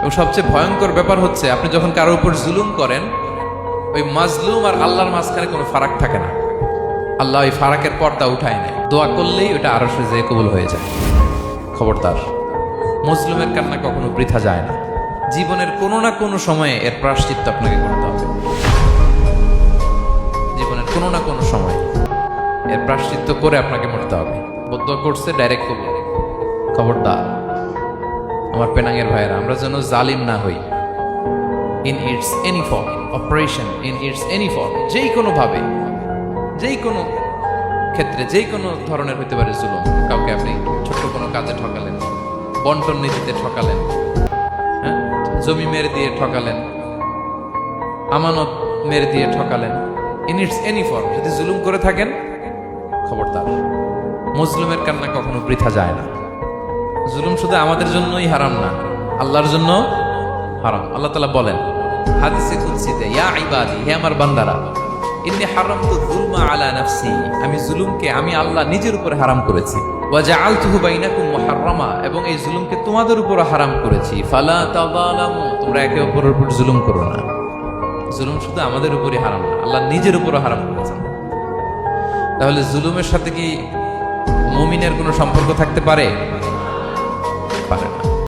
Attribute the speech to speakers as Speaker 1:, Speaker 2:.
Speaker 1: এবং সবচেয়ে ভয়ঙ্কর ব্যাপার হচ্ছে আপনি যখন কারোর উপর জুলুম করেন, ওই মাজলুম আর আল্লাহর মাঝখানে কোনো ফারাক থাকে না। আল্লাহ ওই ফারাকের পর্দা উঠায় নেয়, দোয়া করলেই ওটা আরো যে কবুল হয়ে যায়। খবরদার, মজলুমের কান্না কখনো বৃথা যায় না। জীবনের কোনো না কোনো সময়ে এর প্রায়শ্চিত্ত আপনাকে করতে হবে। জীবনের কোনো না কোনো সময় এর প্রায়শ্চিত্ত করে আপনাকে মরতে হবে। বদুয়া করছে, ডাইরেক্ট কবুল। খবরদার আমার পেনাঙ্গের ভাইয়েরা, আমরা যেন জালিম না হই। In it's any form, operation in it's any form, যেই কোনো ভাবে, যেই কোনো ক্ষেত্রে, যেই কোনো ধরনের হইতে পারে জুলুম। কাউকে আপনি ছোট্ট কোনো কাজে ঠকালেন, বন্টন নীতিতে ঠকালেন, হ্যাঁ, জমি মেরে দিয়ে ঠকালেন, আমানত মেরে দিয়ে ঠকালেন, ইন ইটস এনি ফর্ম যদি জুলুম করে থাকেন, খবরদার, মজলুমের কান্না কখনো বৃথা যায় না। জুলুম শুধু আমাদের জন্যই হারাম না, আল্লাহর জন্য হারাম। আল্লাহ তাআলা বলেন হাদিসে কুদসিতে, ইয়া ইবাদি, হে আমার বান্দারা, ইন্নী হারামতু যুলমা আলা নাফসি, আমি জুলুমকে আমি আল্লাহ নিজের উপরে হারাম করেছি। ওয়া জাআলতুহু বাইনাকুম মুহাররামা, এবং এই জুলুমকে তোমাদের উপরে হারাম করেছি। ফালা তাযালামু, তোমরা একে অপরের উপর জুলুম করো না। জুলুম শুধু আমাদের উপরই হারাম না, আল্লাহ নিজের উপরে হারাম করেছেন। তাহলে জুলুমের সাথে কি মুমিনের কোনো সম্পর্ক থাকতে পারে? পারে না।